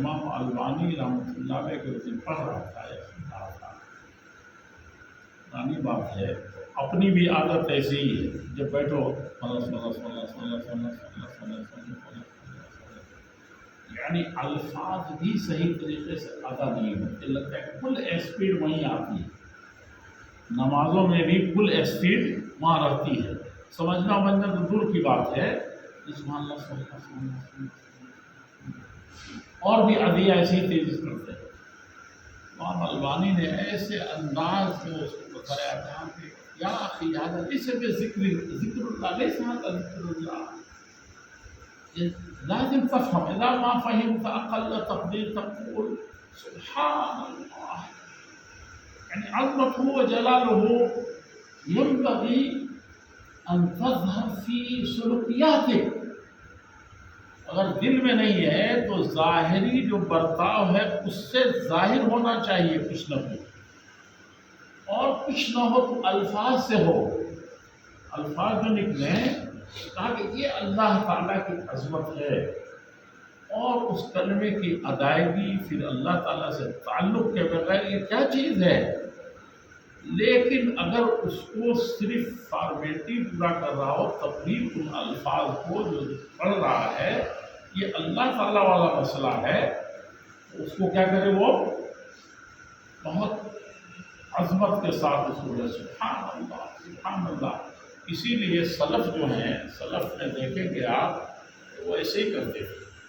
امام البانی رحمۃ اللہ علیہ کے اسے پڑھ رہا تھا یا سن رہا تھا، پرانی بات ہے، اپنی بھی عادت ایسی ہی ہے، جب بیٹھو یعنی الفاظ بھی صحیح طریقے سے ادا نہیں ہوتے، لگتا ہے فل اسپیڈ وہیں آتی ہے، نمازوں میں بھی فل اسپیڈ وہاں رہتی ہے، سمجھنا بننا تو دور کی بات ہے، سبحان اللہ سبحان اللہ سبحان اللہ، اور بھی ادھیہ ایسی تیزی کرتے ہیں۔ امام البانی نے ایسے انداز میں اس کو بتایا تھا کہ یا اخی هذا ليس بذكر الله، ليس هذا ذکر اللہ، لازم تفهم، اذا ما فهمت اقل تقدير تقول سبحان الله، يعني عظمته وجلاله ينبغي ان تظهر في سلوكياتك، اگر دل میں نہیں ہے تو ظاہری جو برتاؤ ہے اس سے ظاہر ہونا چاہیے کچھ نہ کچھ، اور کچھ نہ ہو تو الفاظ سے ہو، الفاظ جو نکلیں کہا کہ یہ اللہ تعالیٰ کی عظمت ہے، اور اس کلمے کی ادائیگی پھر اللہ تعالیٰ سے تعلق کے بغیر یہ کیا چیز ہے، لیکن اگر اس کو صرف فارمیلٹی پورا کر رہا ہو، تقریر ان الفاظ کو جو پڑھ رہا ہے یہ اللہ تعالیٰ والا مسئلہ ہے، اس کو کیا کرے، وہ بہت عظمت کے ساتھ اس کو بولے سبحان اللہ سبحان اللہ۔ اسی لیے سلف جو ہیں، سلف میں دیکھیں گے آپ وہ ایسے ہی کرتے تھے،